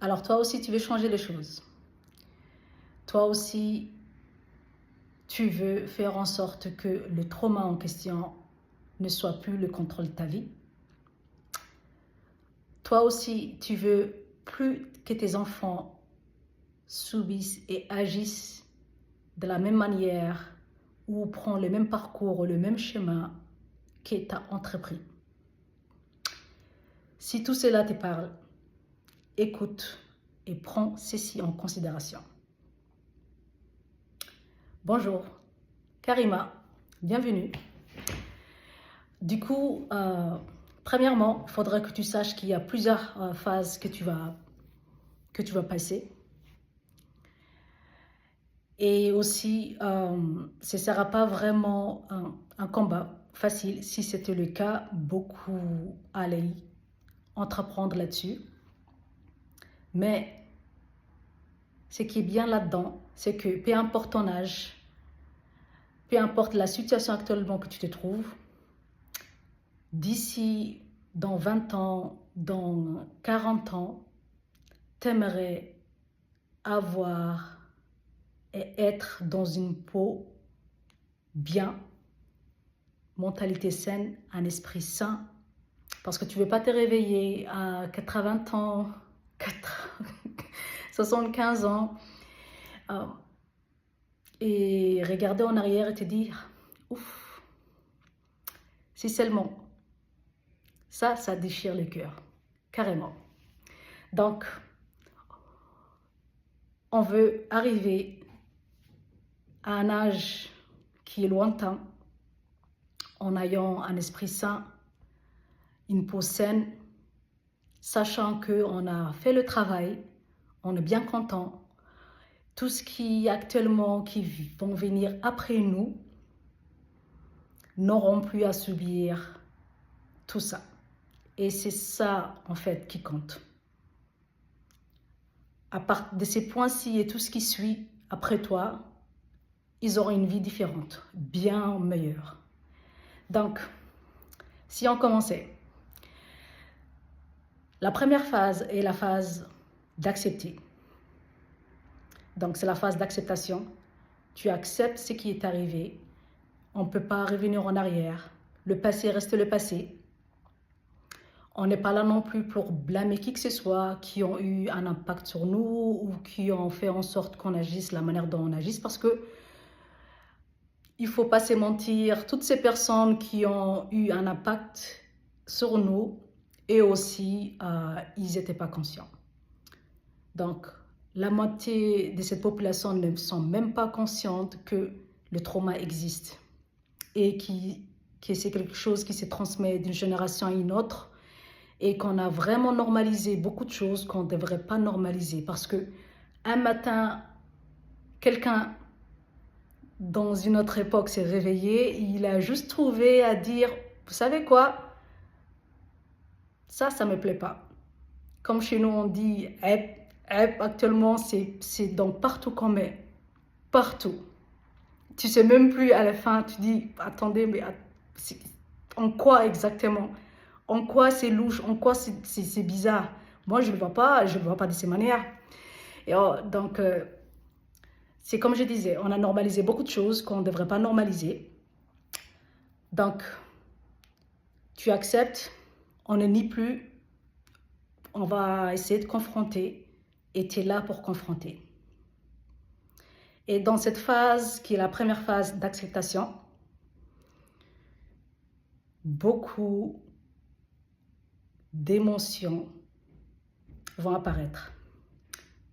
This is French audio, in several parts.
Alors toi aussi, tu veux changer les choses. Toi aussi, tu veux faire en sorte que le trauma en question ne soit plus le contrôle de ta vie. Toi aussi, tu veux plus que tes enfants subissent et agissent de la même manière ou prennent le même parcours ou le même chemin que tu as entrepris. Si tout cela te parle, écoute et prends ceci en considération. Bonjour, Karima, bienvenue. Du coup, premièrement, il faudrait que tu saches qu'il y a plusieurs phases que tu vas passer. Et aussi, ce ne sera pas vraiment un combat facile. Si c'était le cas, beaucoup allaient entreprendre là-dessus. Mais ce qui est bien là-dedans, c'est que peu importe ton âge, peu importe la situation actuellement que tu te trouves, d'ici dans 20 ans, dans 40 ans, t'aimerais avoir et être dans une peau bien, mentalité saine, un esprit sain, parce que tu ne veux pas te réveiller à 80 ans, 75 ans, et regarder en arrière et te dire, ouf, si seulement, ça déchire le cœur, carrément. Donc, on veut arriver à un âge qui est lointain, en ayant un esprit sain, une peau saine, sachant qu'on a fait le travail, on est bien content. Tout ce qui actuellement, qui vont venir après nous, n'auront plus à subir tout ça. Et c'est ça, en fait, qui compte. À part de ces points-ci et tout ce qui suit après toi, ils auront une vie différente, bien meilleure. Donc, si on commençait, la première phase est la phase d'accepter. Donc, c'est la phase d'acceptation. Tu acceptes ce qui est arrivé. On ne peut pas revenir en arrière. Le passé reste le passé. On n'est pas là non plus pour blâmer qui que ce soit qui ont eu un impact sur nous ou qui ont fait en sorte qu'on agisse la manière dont on agisse, parce que il ne faut pas se mentir, toutes ces personnes qui ont eu un impact sur nous, et aussi, ils n'étaient pas conscients. Donc, la moitié de cette population ne sont même pas conscientes que le trauma existe et que c'est quelque chose qui se transmet d'une génération à une autre, et qu'on a vraiment normalisé beaucoup de choses qu'on ne devrait pas normaliser. Parce que un matin, quelqu'un dans une autre époque s'est réveillé, il a juste trouvé à dire, vous savez quoi, ça ne me plaît pas. Comme chez nous on dit, actuellement c'est dans partout qu'on met, partout. Tu sais même plus à la fin, tu dis, attendez, mais en quoi exactement? En quoi c'est louche? En quoi c'est bizarre? Moi, je ne le vois pas, je ne le vois pas de ces manières. Et donc, c'est comme je disais, on a normalisé beaucoup de choses qu'on ne devrait pas normaliser. Donc, tu acceptes, on ne nie plus, on va essayer de confronter, et tu es là pour confronter. Et dans cette phase, qui est la première phase d'acceptation, beaucoup d'émotions vont apparaître.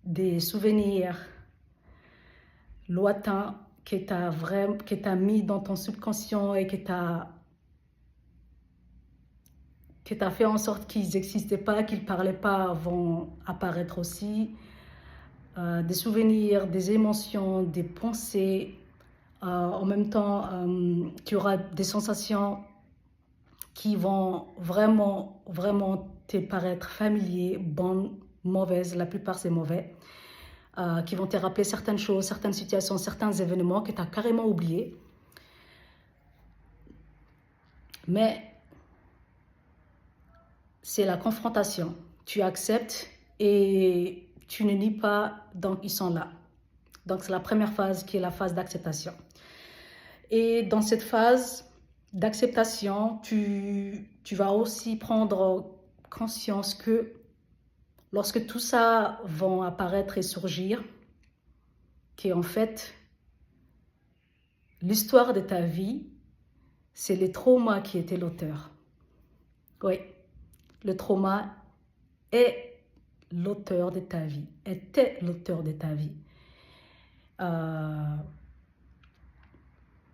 Des souvenirs lointains que tu as mis dans ton subconscient et que tu as fait en sorte qu'ils n'existaient pas, qu'ils ne parlaient pas, vont apparaître aussi. Des souvenirs, des émotions, des pensées. En même temps, tu auras des sensations qui vont vraiment, vraiment te paraître familiers, bonnes, mauvaises, la plupart c'est mauvais, qui vont te rappeler certaines choses, certaines situations, certains événements que tu as carrément oubliés. Mais c'est la confrontation. Tu acceptes et tu ne nies pas, donc ils sont là. Donc c'est la première phase qui est la phase d'acceptation. Et dans cette phase d'acceptation, tu vas aussi prendre conscience que lorsque tout ça va apparaître et surgir, qu'en fait, l'histoire de ta vie, c'est les traumas qui étaient l'auteur. Oui, le trauma est l'auteur de ta vie, était l'auteur de ta vie.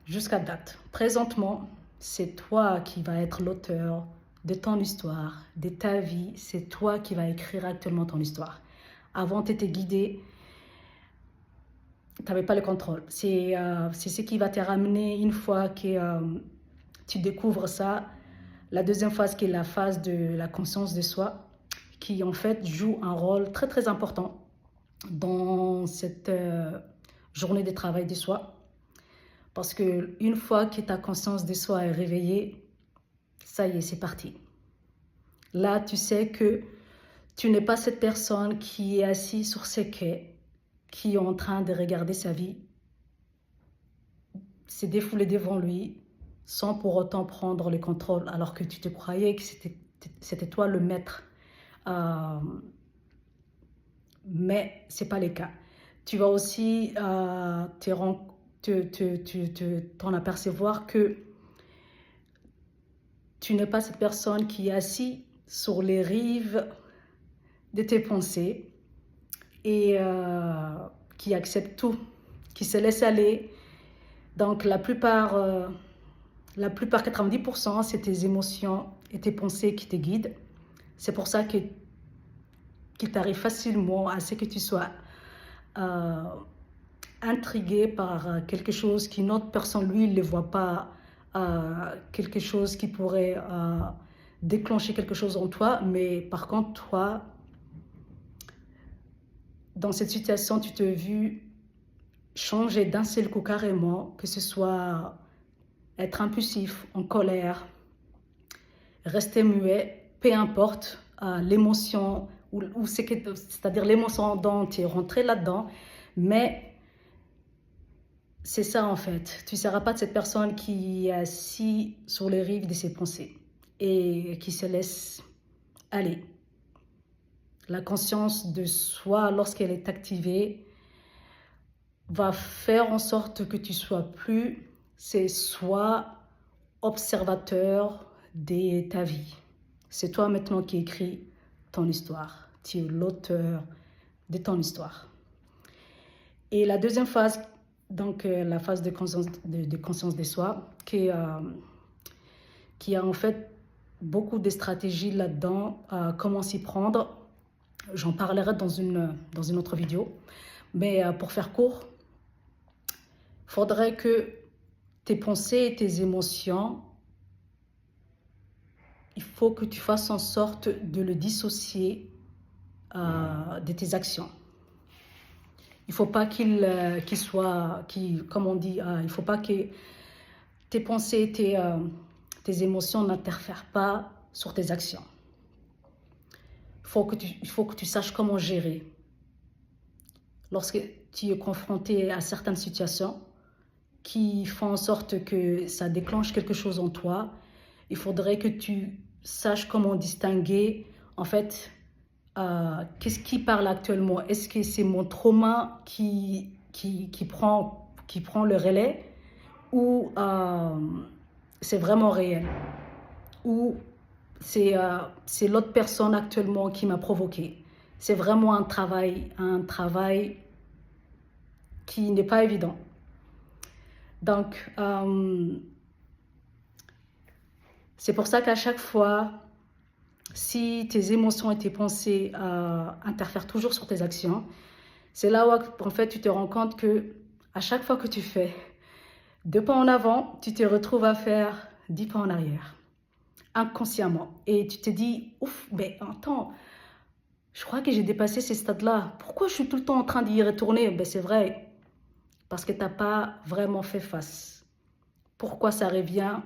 Jusqu'à date. Présentement, c'est toi qui vas être l'auteur de ton histoire, de ta vie. C'est toi qui vas écrire actuellement ton histoire. Avant, tu étais guidé, tu n'avais pas le contrôle. C'est ce qui va te ramener une fois que tu découvres ça. La deuxième phase qui est la phase de la conscience de soi, qui en fait joue un rôle très très important dans cette journée de travail de soi. Parce qu'une fois que ta conscience de soi est réveillée, ça y est, c'est parti. Là, tu sais que tu n'es pas cette personne qui est assise sur ses quais, qui est en train de regarder sa vie, se défouler devant lui, sans pour autant prendre le contrôle, alors que tu te croyais que c'était toi le maître. Mais ce n'est pas le cas. Tu vas aussi t'en apercevoir que tu n'es pas cette personne qui est assise sur les rives de tes pensées et qui accepte tout, qui se laisse aller. Donc la plupart 90%, c'est tes émotions et tes pensées qui te guident. C'est pour ça qu'il t'arrive facilement à ce que tu sois intrigué par quelque chose qu'une autre personne, lui, ne voit pas, quelque chose qui pourrait déclencher quelque chose en toi, mais par contre, toi, dans cette situation, tu t'es vu changer d'un seul coup carrément, que ce soit être impulsif, en colère, rester muet, peu importe l'émotion, c'est-à-dire l'émotion dont tu es rentré là-dedans, mais c'est ça en fait. Tu ne seras pas de cette personne qui est assise sur les rives de ses pensées et qui se laisse aller. La conscience de soi, lorsqu'elle est activée, va faire en sorte que tu sois plus, c'est soit observateur de ta vie. C'est toi maintenant qui écris ton histoire. Tu es l'auteur de ton histoire. Et la deuxième phase, donc la phase de conscience de soi, qui a en fait beaucoup de stratégies là-dedans, comment s'y prendre. J'en parlerai dans une autre vidéo. Mais pour faire court, il faudrait que tes pensées et tes émotions, il faut que tu fasses en sorte de le dissocier de tes actions. Il ne faut pas comme on dit, il ne faut pas que tes pensées et tes émotions n'interfèrent pas sur tes actions. Il faut que tu saches comment gérer. Lorsque tu es confronté à certaines situations qui font en sorte que ça déclenche quelque chose en toi, il faudrait que tu saches comment distinguer, en fait, qu'est-ce qui parle actuellement. Est-ce que c'est mon trauma qui prend le relais, ou c'est vraiment réel, ou c'est l'autre personne actuellement qui m'a provoqué. C'est vraiment un travail qui n'est pas évident. Donc, c'est pour ça qu'à chaque fois, si tes émotions et tes pensées interfèrent toujours sur tes actions, c'est là où en fait tu te rends compte que à chaque fois que tu fais 2 pas en avant, tu te retrouves à faire 10 pas en arrière, inconsciemment. Et tu te dis, ouf, mais attends, je crois que j'ai dépassé ces stades-là. Pourquoi je suis tout le temps en train d'y retourner? Ben, c'est vrai, parce que tu n'as pas vraiment fait face. Pourquoi ça revient?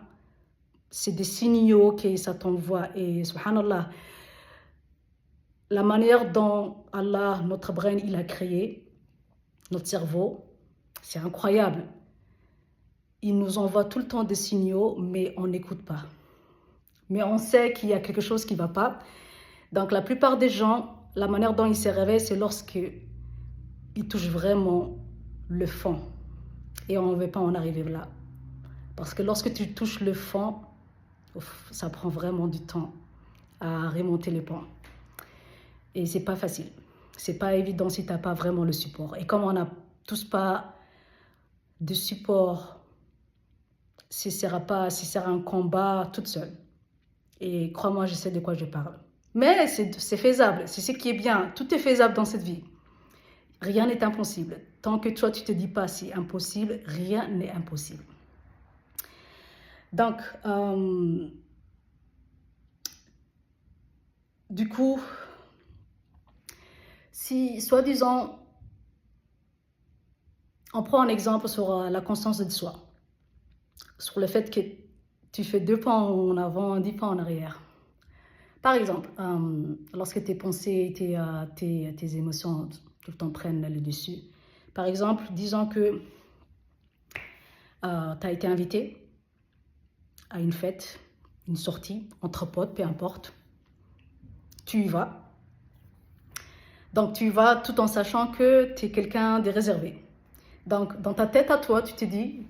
C'est des signaux que ça t'envoie. Et subhanallah, la manière dont Allah, notre brain, il a créé, notre cerveau, c'est incroyable. Il nous envoie tout le temps des signaux, mais on n'écoute pas. Mais on sait qu'il y a quelque chose qui ne va pas. Donc la plupart des gens, la manière dont ils se réveillent, c'est lorsqu'ils touchent vraiment le fond. Et on ne veut pas en arriver là. Parce que lorsque tu touches le fond, ça prend vraiment du temps à remonter les pans. Et c'est pas facile. C'est pas évident si tu n'as pas vraiment le support. Et comme on n'a tous pas de support, ce sera un combat toute seule. Et crois-moi, je sais de quoi je parle. Mais c'est faisable, c'est ce qui est bien. Tout est faisable dans cette vie. Rien n'est impossible. Tant que toi, tu ne te dis pas c'est impossible, rien n'est impossible. Donc, du coup, si, soi-disant, on prend un exemple sur la conscience de soi, sur le fait que tu fais 2 pas en avant, 10 pas en arrière. Par exemple, lorsque tes pensées, tes émotions tout le temps prennent le dessus. Par exemple, disons que tu as été invité à une fête, une sortie, entre potes, peu importe. Tu y vas. Donc, tu y vas tout en sachant que tu es quelqu'un de réservé. Donc, dans ta tête à toi, tu te dis,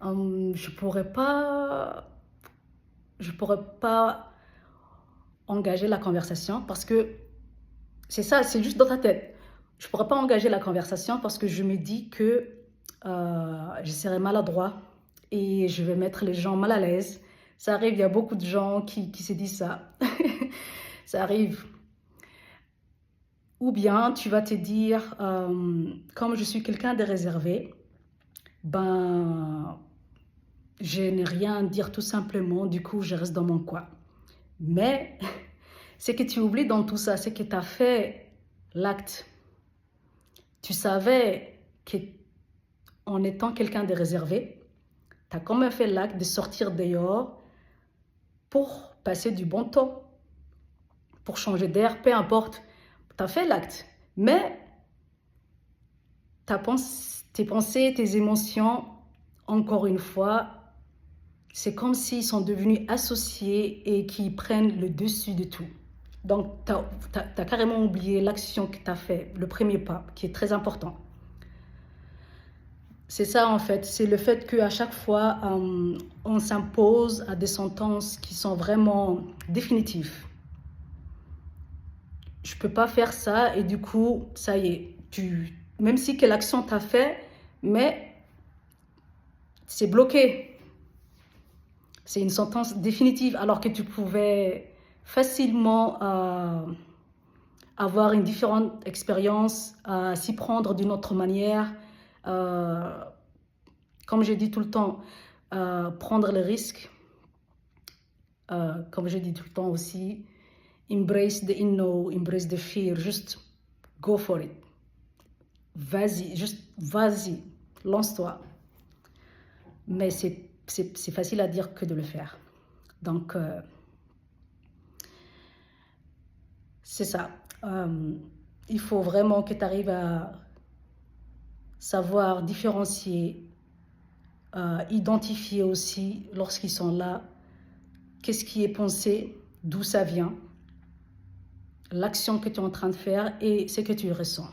je pourrais pas engager la conversation parce que c'est ça, c'est juste dans ta tête. Je pourrais pas engager la conversation parce que je me dis que je serai maladroit et je vais mettre les gens mal à l'aise. Ça arrive, il y a beaucoup de gens qui se disent ça. Ça arrive. Ou bien tu vas te dire, comme je suis quelqu'un de réservé, ben, je n'ai rien à dire tout simplement, du coup je reste dans mon coin. Mais ce que tu oublies dans tout ça, c'est que tu as fait l'acte. Tu savais qu'en étant quelqu'un de réservé, tu as quand même fait l'acte de sortir dehors pour passer du bon temps, pour changer d'air, peu importe. Tu as fait l'acte. Mais tes pensées, tes émotions, encore une fois, c'est comme s'ils sont devenus associés et qu'ils prennent le dessus de tout. Donc, tu as carrément oublié l'action que tu as fait, le premier pas, qui est très important. C'est ça en fait, c'est le fait qu'à chaque fois, on s'impose à des sentences qui sont vraiment définitives. Je ne peux pas faire ça et du coup, ça y est, même si quelle action tu as fait, mais c'est bloqué. C'est une sentence définitive alors que tu pouvais facilement avoir une différente expérience, s'y prendre d'une autre manière. Comme je dis tout le temps, prendre les risques. Comme je dis tout le temps aussi, embrace the unknown, embrace the fear, juste go for it. Vas-y, lance-toi. Mais c'est facile à dire que de le faire. Donc, c'est ça. Il faut vraiment que tu arrives à savoir différencier, identifier aussi lorsqu'ils sont là, qu'est-ce qui est pensé, d'où ça vient, l'action que tu es en train de faire et ce que tu ressens.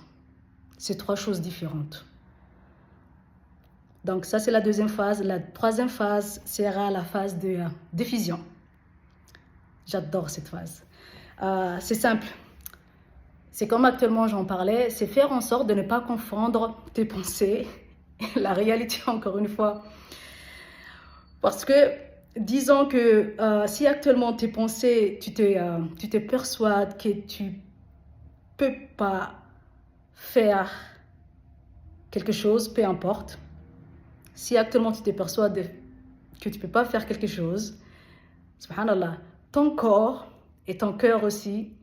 C'est 3 choses différentes. Donc ça, c'est la deuxième phase. La troisième phase sera la phase de diffusion. J'adore cette phase. C'est simple. C'est comme actuellement j'en parlais, c'est faire en sorte de ne pas confondre tes pensées et la réalité, encore une fois. Parce que, disons que si actuellement tes pensées, tu te persuades que tu ne peux pas faire quelque chose, peu importe. Si actuellement tu te persuades que tu ne peux pas faire quelque chose, subhanallah, ton corps et ton cœur aussi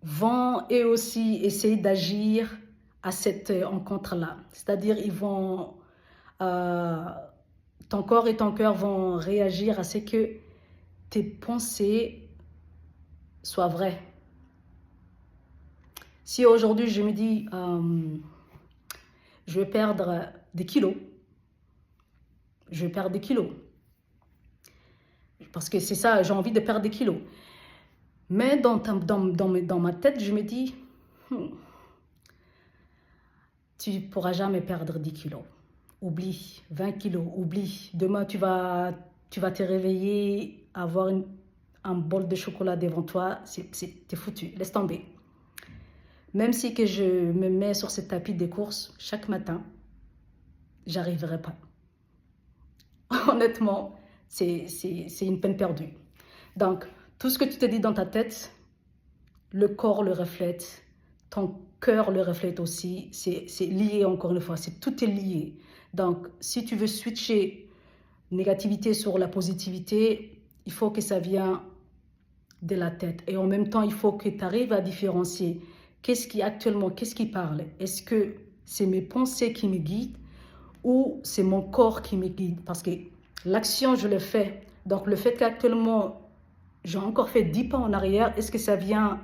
vont eux aussi essayer d'agir à cette rencontre-là. C'est-à-dire, ton corps et ton cœur vont réagir à ce que tes pensées soient vraies. Si aujourd'hui je me dis, je vais perdre des kilos, je vais perdre des kilos. Parce que c'est ça, j'ai envie de perdre des kilos. Mais dans ma tête, je me dis, tu ne pourras jamais perdre 10 kilos. Oublie, 20 kilos, oublie. Demain, tu vas te réveiller, avoir un bol de chocolat devant toi, t'es foutu, laisse tomber. Même si que je me mets sur ce tapis des courses chaque matin, j'arriverai pas. Honnêtement, c'est une peine perdue. Donc, tout ce que tu te dis dans ta tête, le corps le reflète, ton cœur le reflète aussi, c'est lié encore une fois, tout est lié. Donc, si tu veux switcher négativité sur la positivité, il faut que ça vienne de la tête. Et en même temps, il faut que tu arrives à différencier qu'est-ce qui parle. Est-ce que c'est mes pensées qui me guident ou c'est mon corps qui me guide? Parce que l'action, je le fais. Donc, le fait qu'actuellement, j'ai encore fait 10 pas en arrière, est-ce que ça vient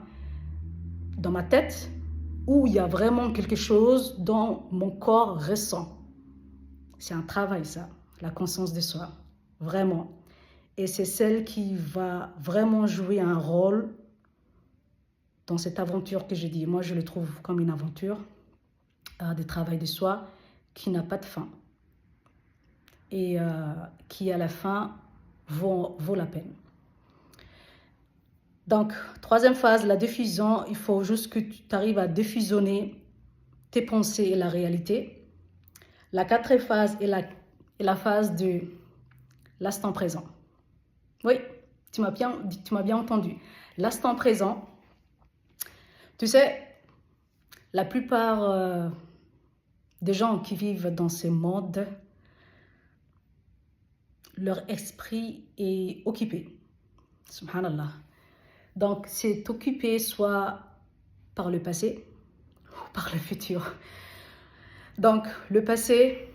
dans ma tête ou il y a vraiment quelque chose dont mon corps ressent? C'est un travail, ça, la conscience de soi, vraiment. Et c'est celle qui va vraiment jouer un rôle dans cette aventure que je dis. Moi, je le trouve comme une aventure de travail de soi qui n'a pas de fin et qui, à la fin, vaut la peine. Donc, troisième phase, la diffusion. Il faut juste que tu arrives à diffusionner tes pensées et la réalité. La quatrième phase est la phase de l'instant présent. Oui, tu m'as bien entendu. L'instant présent, tu sais, la plupart des gens qui vivent dans ces mondes, leur esprit est occupé. Subhanallah. Donc, c'est occupé soit par le passé ou par le futur. Donc, le passé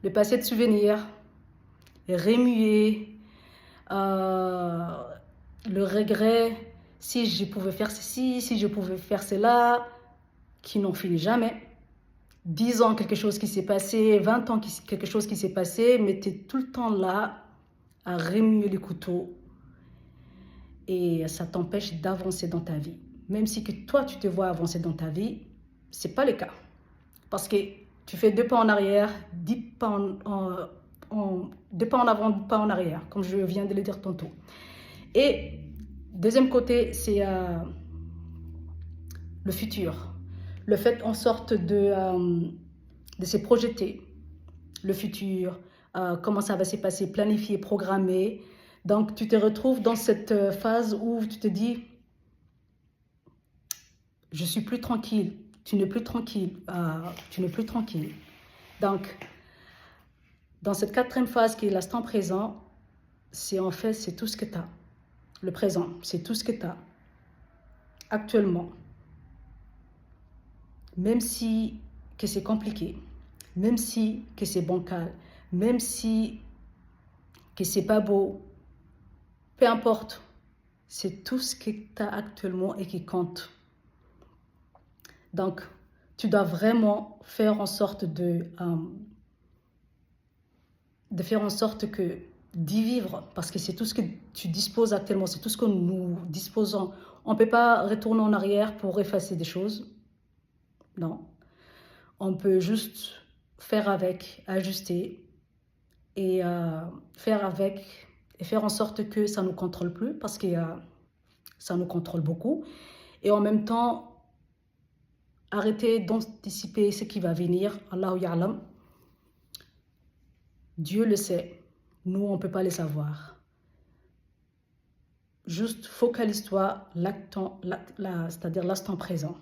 de souvenirs, remuer, le regret, si je pouvais faire ceci, si je pouvais faire cela, qui n'en finit jamais. 10 ans, quelque chose qui s'est passé, 20 ans, quelque chose qui s'est passé, mais tu es tout le temps là à remuer le couteau et ça t'empêche d'avancer dans ta vie. Même si que toi, tu te vois avancer dans ta vie, ce n'est pas le cas. Parce que tu fais 2 pas en arrière, 10 pas 2 pas en avant, 2 pas en arrière, comme je viens de le dire tantôt. Et deuxième côté, c'est le futur. Le fait en sorte de se projeter, le futur, comment ça va se passer, planifier, programmer. Donc, tu te retrouves dans cette phase où tu te dis, je suis plus tranquille, tu n'es plus tranquille, tu n'es plus tranquille. Donc, dans cette quatrième phase qui est l'instant présent, c'est tout ce que tu as. Le présent, c'est tout ce que tu as actuellement. Même si que c'est compliqué, même si que c'est bancal, même si que c'est pas beau, peu importe, c'est tout ce que tu as actuellement et qui compte. Donc, tu dois vraiment faire en sorte faire en sorte d'y vivre, parce que c'est tout ce que tu disposes actuellement, c'est tout ce que nous disposons. On ne peut pas retourner en arrière pour effacer des choses. Non. On peut juste faire avec, ajuster et faire avec et faire en sorte que ça ne nous contrôle plus, parce que ça nous contrôle beaucoup. Et en même temps, arrêter d'anticiper ce qui va venir. Allahu ya'lam. Dieu le sait. Nous, on ne peut pas le savoir. Juste focalise-toi, c'est-à-dire l'instant présent.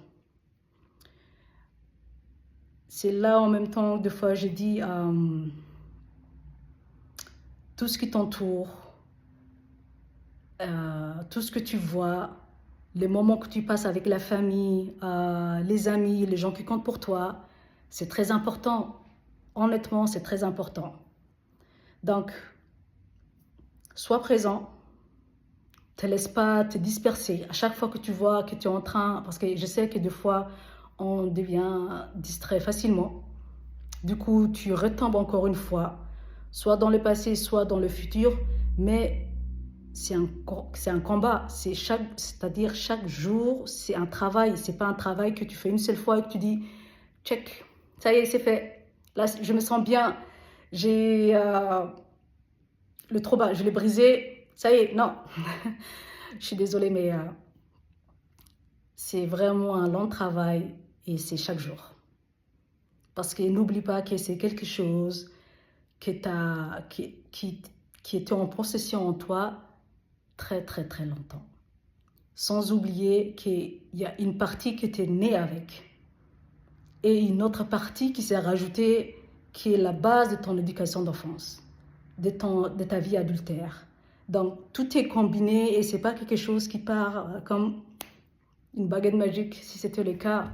C'est là, en même temps, des fois, je dis tout ce qui t'entoure, tout ce que tu vois, les moments que tu passes avec la famille, les amis, les gens qui comptent pour toi, c'est très important. Honnêtement, c'est très important. Donc, Sois présent, ne te laisse pas te disperser. À chaque fois que tu vois que tu es en train, parce que je sais que des fois, on devient distrait facilement. Du coup, tu retombes encore une fois, soit dans le passé, soit dans le futur, mais c'est un combat, c'est-à-dire chaque jour, c'est un travail. C'est pas un travail que tu fais une seule fois et que tu dis, check, ça y est, c'est fait. Là, je me sens bien, j'ai le trauma, je l'ai brisé, ça y est, non. Je suis désolée, mais c'est vraiment un long travail et c'est chaque jour. Parce que n'oublie pas que c'est quelque chose qui était en possession en toi très très très longtemps. Sans oublier qu'il y a une partie que tu es né avec et une autre partie qui s'est rajoutée, qui est la base de ton éducation d'enfance, de ta vie adultère. Donc tout est combiné et c'est pas quelque chose qui part comme une baguette magique. Si c'était le cas,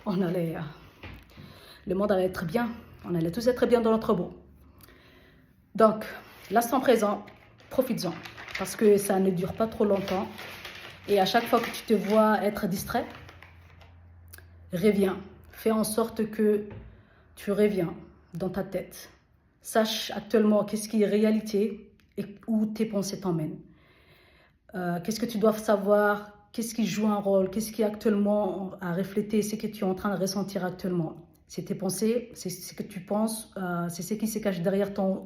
le monde allait être bien. On allait tous être bien dans notre beau. Donc, l'instant présent, profites-en. Parce que ça ne dure pas trop longtemps. Et à chaque fois que tu te vois être distrait, reviens. Fais en sorte que tu reviens dans ta tête. Sache actuellement qu'est-ce qui est réalité et où tes pensées t'emmènent. Qu'est-ce que tu dois savoir, qu'est-ce qui joue un rôle, qu'est-ce qui est actuellement à refléter ce que tu es en train de ressentir actuellement. C'est tes pensées, c'est ce que tu penses, c'est ce qui se cache derrière ton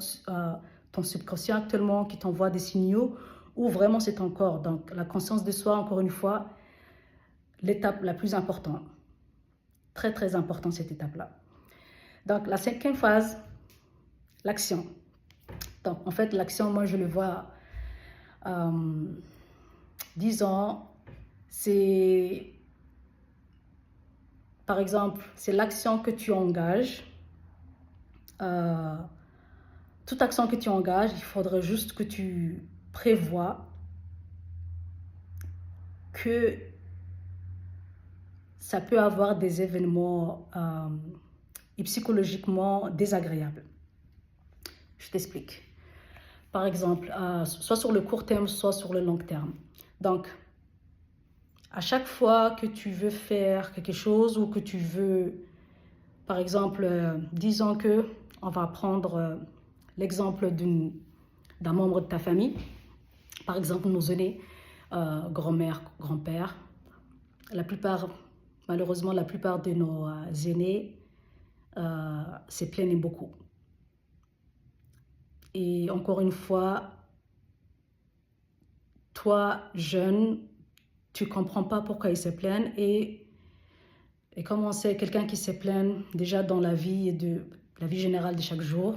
subconscient actuellement qui t'envoie des signaux ou vraiment c'est ton corps. Donc la conscience de soi, encore une fois, l'étape la plus importante. Très très important cette étape-là. Donc la 5e phase, l'action. Donc en fait l'action, moi je le vois, disons, c'est par exemple, c'est l'action que tu engages. Toute action que tu engages, il faudrait juste que tu prévois que ça peut avoir des événements et psychologiquement désagréables. Je t'explique. Par exemple, soit sur le court terme, soit sur le long terme. Donc, à chaque fois que tu veux faire quelque chose ou que tu veux, par exemple, disons que, on va prendre l'exemple d'un membre de ta famille, par exemple nos aînés, grand-mère, grand-père. Malheureusement, la plupart de nos aînés se plaignent beaucoup. Et encore une fois, toi, jeune, tu ne comprends pas pourquoi ils se plaignent et comme on sait, quelqu'un qui se plaint déjà dans la vie générale de chaque jour,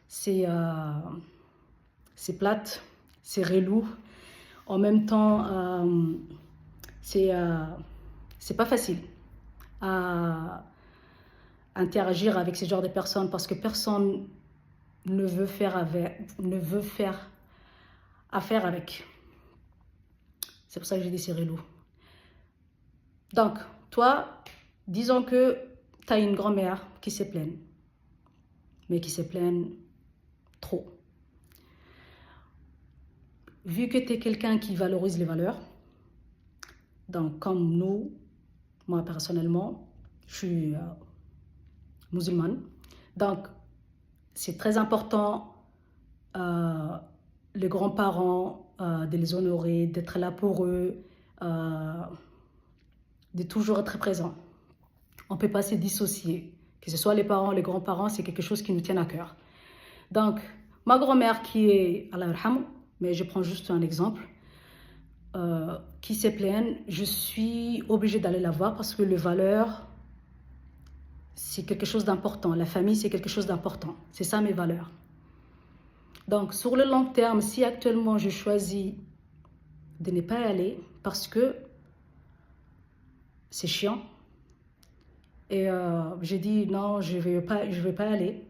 c'est plate, c'est relou. En même temps, c'est pas facile à interagir avec ce genre de personnes parce que personne ne veut faire affaire avec. C'est pour ça que j'ai dit c'est relou. Donc, toi, disons que tu as une grand-mère qui se plaint, mais qui se plaint trop. Vu que tu es quelqu'un qui valorise les valeurs, donc comme nous, moi personnellement, je suis musulmane, donc c'est très important les grands-parents, de les honorer, d'être là pour eux, de toujours être présent. On ne peut pas se dissocier. Que ce soit les parents, les grands-parents, c'est quelque chose qui nous tient à cœur. Donc, ma grand-mère qui est, Allah yarham, mais je prends juste un exemple, qui se plaint, je suis obligée d'aller la voir parce que les valeurs, c'est quelque chose d'important. La famille, c'est quelque chose d'important. C'est ça mes valeurs. Donc, sur le long terme, si actuellement je choisis de ne pas y aller parce que c'est chiant, et j'ai dit non, je vais pas aller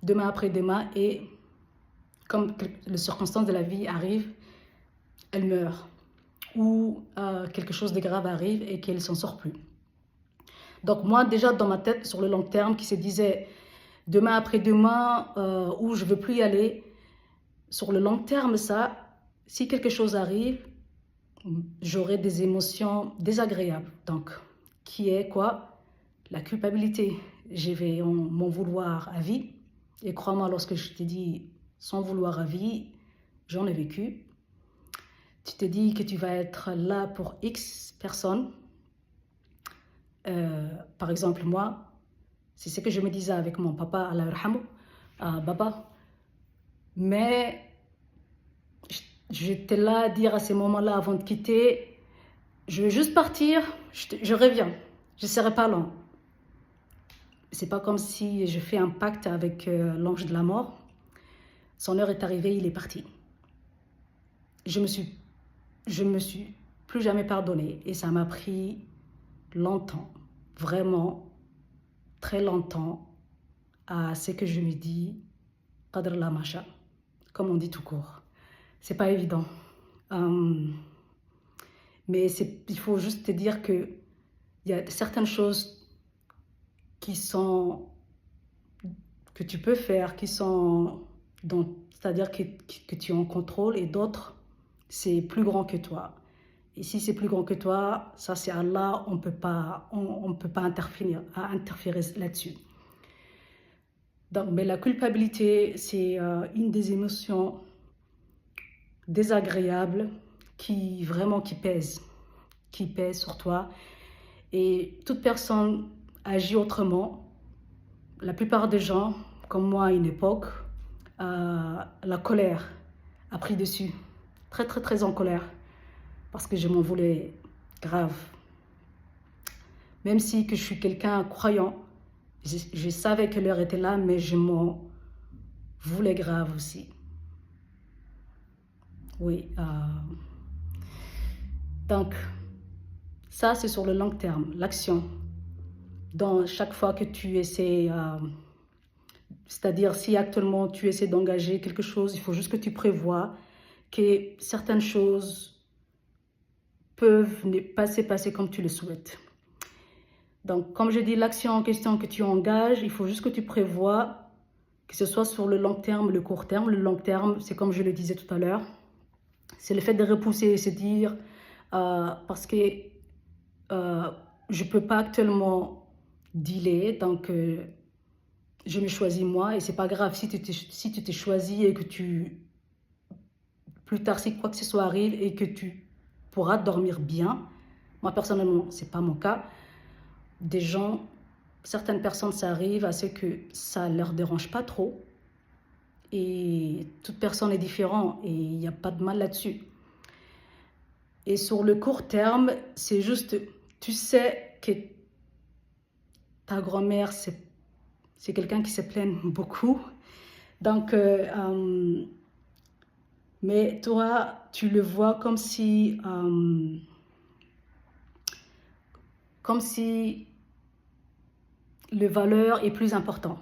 demain après-demain, et comme les circonstances de la vie arrivent, elle meurt ou quelque chose de grave arrive et qu'elle s'en sort plus. Donc moi déjà dans ma tête sur le long terme qui se disait demain après-demain où je veux plus y aller, sur le long terme, ça, si quelque chose arrive, j'aurai des émotions désagréables. Donc, qui est quoi? La culpabilité. Je vais m'en vouloir à vie. Et crois-moi, lorsque je te dis sans vouloir à vie, j'en ai vécu. Tu te dis que tu vas être là pour X personnes. Par exemple, moi, c'est ce que je me disais avec mon papa, Allah yarhamou, Baba. Mais j'étais là à dire à ces moments-là, avant de quitter, je vais juste partir, je reviens, je ne serai pas long. C'est pas comme si je fais un pacte avec l'ange de la mort. Son heure est arrivée, il est parti. Je me suis plus jamais pardonné et ça m'a pris longtemps, vraiment très longtemps, à ce que je me dis Qadr la Masha, comme on dit tout court. C'est pas évident. Mais il faut juste te dire qu'il y a certaines choses que tu peux faire, c'est-à-dire que tu es en contrôle, et d'autres, c'est plus grand que toi. Et si c'est plus grand que toi, ça c'est Allah, on peut pas interférer là-dessus. Donc, mais la culpabilité, c'est une des émotions désagréables qui pèse sur toi. Et toute personne agit autrement. La plupart des gens, comme moi à une époque, la colère a pris dessus. Très, très, très en colère. Parce que je m'en voulais grave. Même si que je suis quelqu'un croyant, je savais que l'heure était là, mais je m'en voulais grave aussi. Oui. Donc, ça, c'est sur le long terme, l'action. Dans chaque fois que tu essaies, c'est-à-dire si actuellement tu essaies d'engager quelque chose, il faut juste que tu prévois que certaines choses peuvent ne pas se passer comme tu le souhaites. Donc, comme je dis, l'action en question que tu engages, il faut juste que tu prévois, que ce soit sur le long terme, le court terme. Le long terme, c'est comme je le disais tout à l'heure, c'est le fait de repousser et se dire, parce que je ne peux pas actuellement dealer, donc je me choisis moi, et c'est pas grave si tu t'es choisi et que plus tard, si quoi que ce soit arrive et que tu pourras dormir bien. Moi, personnellement, c'est pas mon cas. Certaines personnes, ça arrive à ce que ça leur dérange pas trop. Et toute personne est différente et il n'y a pas de mal là-dessus. Et sur le court terme, c'est juste, tu sais que ta grand-mère, c'est quelqu'un qui se plaint beaucoup. Donc, mais toi, tu le vois comme si le valeur est plus important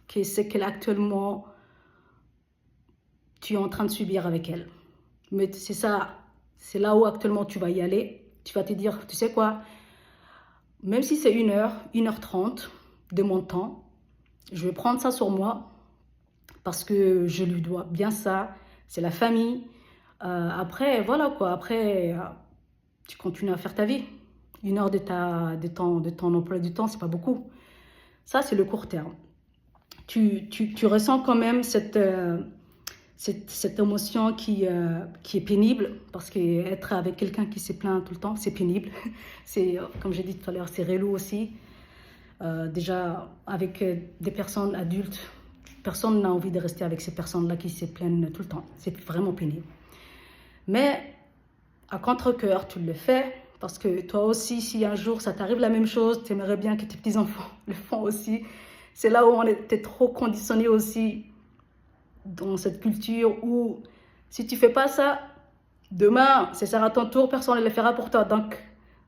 que ce qu'elle actuellement tu es en train de subir avec elle. Mais c'est ça, c'est là où actuellement tu vas y aller. Tu vas te dire, tu sais quoi, même si c'est 1h30 de mon temps, je vais prendre ça sur moi parce que je lui dois bien ça. C'est la famille. Après, voilà quoi. Après, tu continues à faire ta vie. 1 heure de ton emploi du temps, c'est pas beaucoup. Ça, c'est le court terme. Tu ressens quand même cette émotion qui est pénible, parce qu'être avec quelqu'un qui se plaint tout le temps, c'est pénible. C'est, comme j'ai dit tout à l'heure, c'est relou aussi. Déjà, avec des personnes adultes, personne n'a envie de rester avec ces personnes-là qui se plaignent tout le temps. C'est vraiment pénible. Mais à contre-cœur, tu le fais, parce que toi aussi, si un jour ça t'arrive la même chose, tu aimerais bien que tes petits-enfants le font aussi. C'est là où on était trop conditionné aussi, dans cette culture où si tu fais pas ça, demain, ce sera ton tour, personne ne le fera pour toi. Donc,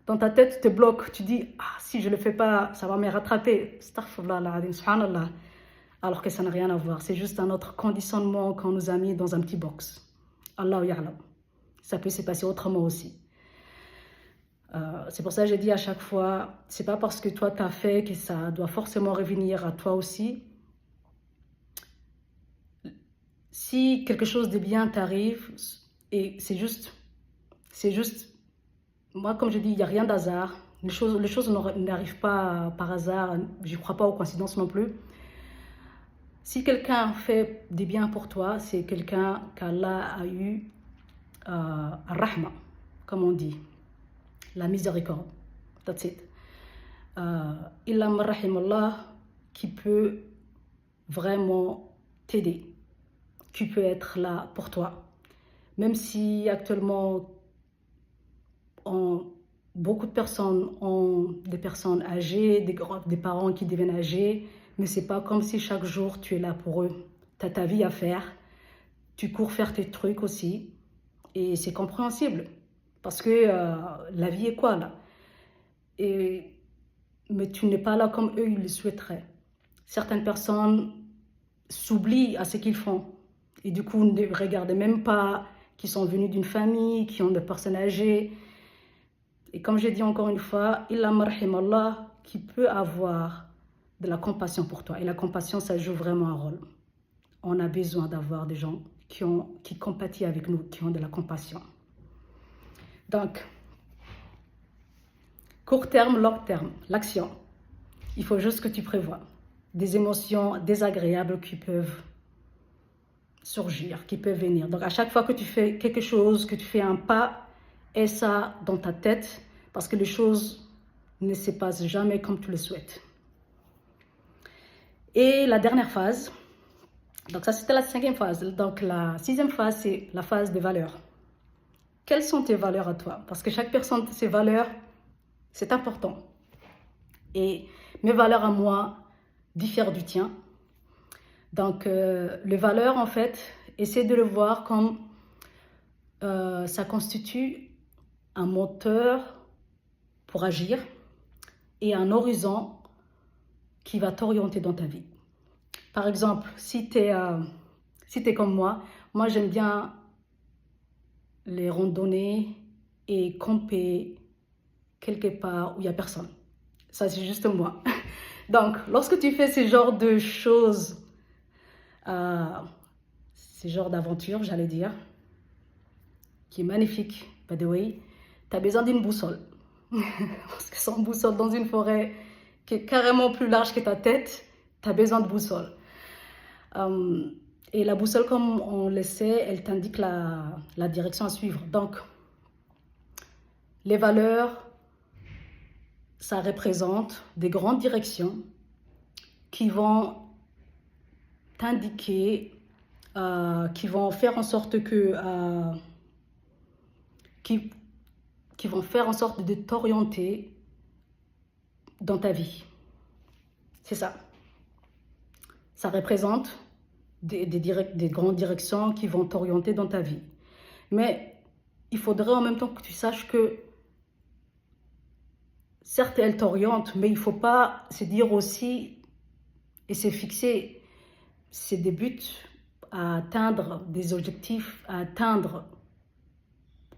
dans ta tête, tu te bloques. Tu dis, si je le fais pas, ça va me rattraper. Astaghfirullah, subhanallah. Alors que ça n'a rien à voir. C'est juste un autre conditionnement qu'on nous a mis dans un petit box. Allahu ya'lam. Ça peut se passer autrement aussi. C'est pour ça que j'ai dit à chaque fois, c'est pas parce que toi t'as fait que ça doit forcément revenir à toi aussi. si quelque chose de bien t'arrive, et c'est juste, moi comme je dis, il n'y a rien d'hasard. Les choses n'arrivent pas par hasard, je ne crois pas aux coïncidences non plus. Si quelqu'un fait des biens pour toi, c'est quelqu'un qu'Allah a eu rahma, comme on dit, la miséricorde. That's it. Illa man rahimallah, qui peut vraiment t'aider, qui peut être là pour toi. Même si actuellement, beaucoup de personnes ont des personnes âgées, des parents qui deviennent âgés, mais c'est pas comme si chaque jour tu es là pour eux. Tu as ta vie à faire, tu cours faire tes trucs aussi, et c'est compréhensible, parce que la vie est quoi là? Mais tu n'es pas là comme eux ils le souhaiteraient. Certaines personnes s'oublient à ce qu'ils font, et du coup ne regardent même pas qu'ils sont venus d'une famille, qui ont des personnes âgées. Et comme j'ai dit encore une fois, illa marhimallah, qui peut avoir de la compassion pour toi. Et la compassion, ça joue vraiment un rôle. On a besoin d'avoir des gens qui compatissent avec nous, qui ont de la compassion. Donc, court terme, long terme, l'action. Il faut juste que tu prévois des émotions désagréables qui peuvent surgir, qui peuvent venir. Donc, à chaque fois que tu fais quelque chose, que tu fais un pas, aie ça dans ta tête, parce que les choses ne se passent jamais comme tu le souhaites. Et la dernière phase, donc ça c'était la 5e phase. Donc la 6e phase, c'est la phase des valeurs. Quelles sont tes valeurs à toi? Parce que chaque personne, ses valeurs, c'est important. Et mes valeurs à moi diffèrent du tien. Donc les valeurs, en fait, essaie de le voir comme ça constitue un moteur pour agir et un horizon qui va t'orienter dans ta vie. Par exemple, si tu es comme moi j'aime bien les randonnées et camper quelque part où il n'y a personne. Ça, c'est juste moi. Donc, lorsque tu fais ce genre de choses, ce genre d'aventure, j'allais dire, qui est magnifique, by the way, tu as besoin d'une boussole. Parce que sans boussole dans une forêt qui est carrément plus large que ta tête, tu as besoin de boussole. Et la boussole, comme on le sait, elle t'indique la direction à suivre. Donc, les valeurs, ça représente des grandes directions qui vont t'indiquer, qui vont faire en sorte que... qui vont faire en sorte de t'orienter dans ta vie. C'est ça. Ça représente des grandes directions qui vont t'orienter dans ta vie. Mais il faudrait en même temps que tu saches que, certes, elles t'orientent, mais il ne faut pas se dire aussi et se fixer des buts à atteindre, des objectifs à atteindre.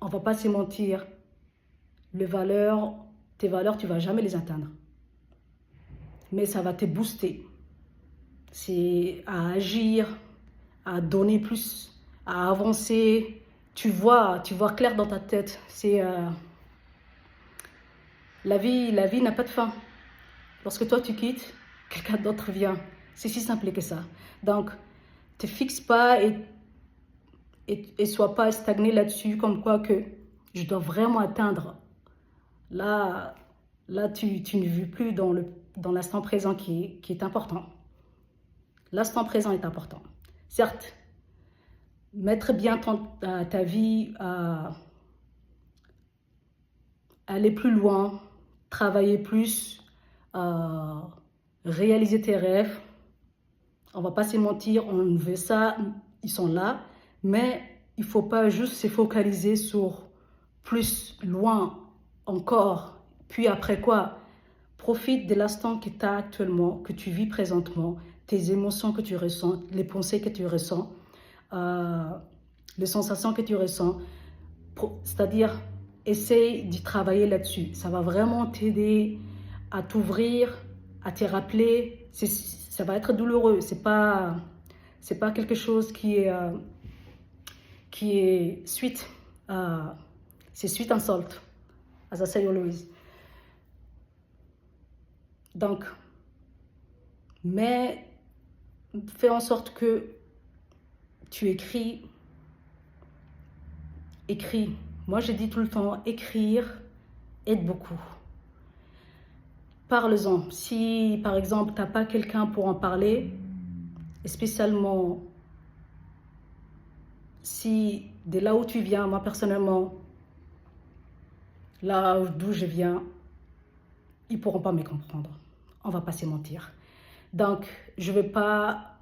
On ne va pas se mentir. Tes valeurs, tu ne vas jamais les atteindre. Mais ça va te booster. C'est à agir, à donner plus, à avancer. Tu vois clair dans ta tête. C'est la vie n'a pas de fin. Lorsque toi tu quittes, quelqu'un d'autre vient. C'est si simple que ça. Donc, te fixe pas et sois pas stagné là-dessus, comme quoi que je dois vraiment atteindre. Là tu ne vis plus dans l'instant présent qui est important. L'instant présent est important. Certes, mettre bien ta vie à aller plus loin, travailler plus, réaliser tes rêves. On ne va pas se mentir, on veut ça, ils sont là, mais il ne faut pas juste se focaliser sur plus, loin, encore, puis après quoi? Profite de l'instant que tu as actuellement, que tu vis présentement, tes émotions que tu ressens, les pensées que tu ressens, les sensations que tu ressens. C'est-à-dire, essaye d'y travailler là-dessus. Ça va vraiment t'aider à t'ouvrir, à te rappeler. Ça va être douloureux. C'est pas C'est pas quelque chose qui est suite à... C'est suite insult, as I say always. Donc, mais fais en sorte que tu écris. Moi, je dis tout le temps, écrire aide beaucoup. Parle-en. Si, par exemple, tu n'as pas quelqu'un pour en parler, et spécialement si de là où tu viens, moi personnellement, là d'où je viens, ils ne pourront pas me comprendre. On ne va pas se mentir. Donc, je ne vais pas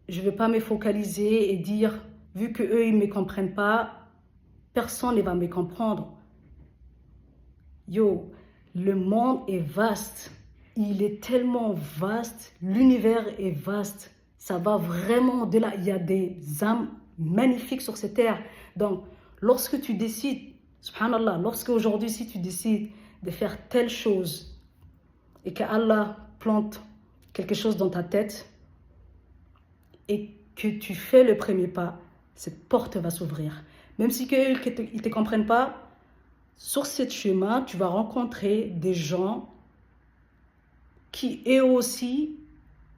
me focaliser et dire, vu qu'eux, ils ne me comprennent pas, personne ne va me comprendre. Yo, le monde est vaste. Il est tellement vaste. L'univers est vaste. Ça va vraiment au-delà. Il y a des âmes magnifiques sur cette terre. Donc, lorsque tu décides, subhanallah, lorsque aujourd'hui, si tu décides de faire telle chose et qu'Allah plante quelque chose dans ta tête et que tu fais le premier pas, cette porte va s'ouvrir. Même si ils ne te comprennent pas, sur ce chemin, tu vas rencontrer des gens qui, eux aussi,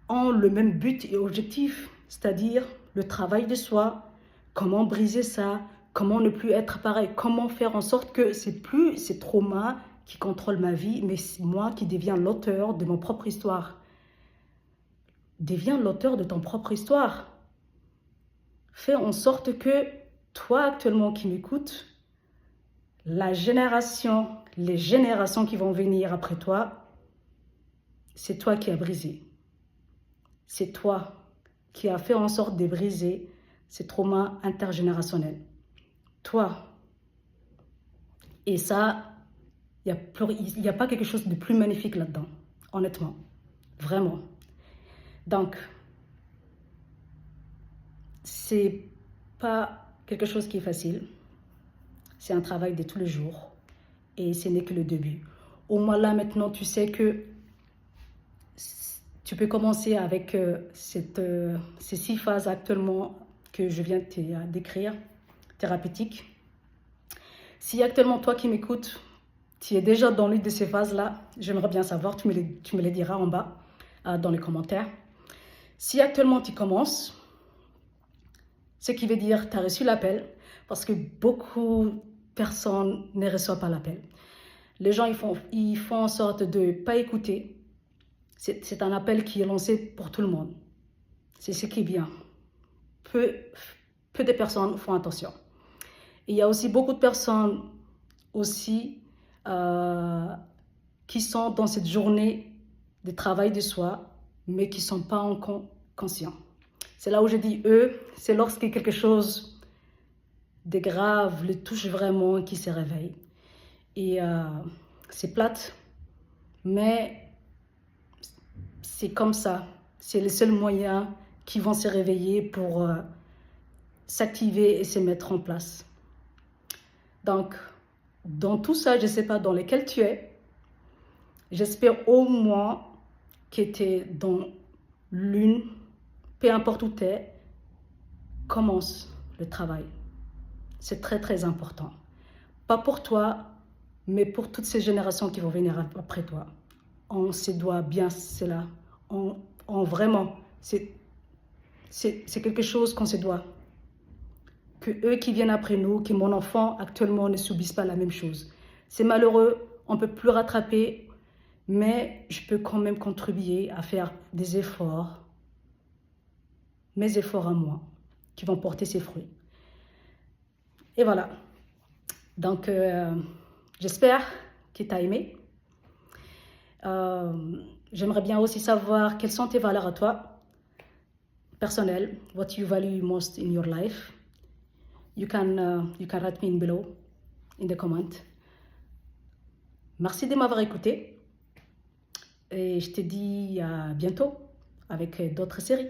ont le même but et objectif, c'est-à-dire le travail de soi, comment briser ça, comment ne plus être pareil, comment faire en sorte que c'est plus ces traumas qui contrôlent ma vie, mais c'est moi qui deviens l'auteur de mon propre histoire. Deviens l'auteur de ton propre histoire. Fais en sorte que toi actuellement qui m'écoutes, les générations qui vont venir après toi, c'est toi qui as brisé. C'est toi qui as fait en sorte de briser ces traumas intergénérationnels. Toi. Et ça, il n'y a pas quelque chose de plus magnifique là-dedans, honnêtement. Vraiment. Donc, c'est pas quelque chose qui est facile. C'est un travail de tous les jours. Et ce n'est que le début. Au moins là, maintenant, tu sais que tu peux commencer avec ces 6 phases actuellement que je viens de te décrire, thérapeutiques. Si actuellement, toi qui m'écoutes, tu es déjà dans l'une de ces phases-là, j'aimerais bien savoir, tu me les diras en bas, dans les commentaires. Si actuellement tu commences, ce qui veut dire que tu as reçu l'appel, parce que beaucoup de personnes ne reçoivent pas l'appel. Les gens, ils font en sorte de ne pas écouter. C'est un appel qui est lancé pour tout le monde. C'est ce qui est bien. Peu de personnes font attention. Et il y a aussi beaucoup de personnes aussi qui sont dans cette journée de travail de soi, mais qui ne sont pas encore conscients. C'est là où je dis eux, c'est lorsque quelque chose de grave le touche vraiment qui se réveille. Et c'est plate, mais c'est comme ça. C'est les seuls moyens qui vont se réveiller pour s'activer et se mettre en place. Donc, dans tout ça, je ne sais pas dans lequel tu es. J'espère au moins que tu es dans l'une, peu importe où tu es, commence le travail. C'est très, très important. Pas pour toi, mais pour toutes ces générations qui vont venir après toi. On se doit bien cela. Vraiment, c'est quelque chose qu'on se doit. Que eux qui viennent après nous, que mon enfant actuellement ne subissent pas la même chose. C'est malheureux, on ne peut plus rattraper, mais je peux quand même contribuer à faire des efforts, mes efforts à moi, qui vont porter ses fruits. Et voilà. Donc, j'espère que tu as aimé. J'aimerais bien aussi savoir quelles sont tes valeurs à toi, personnelles, what you value most in your life. You can write me in below, in the comment. Merci de m'avoir écouté. Et je te dis à bientôt avec d'autres séries.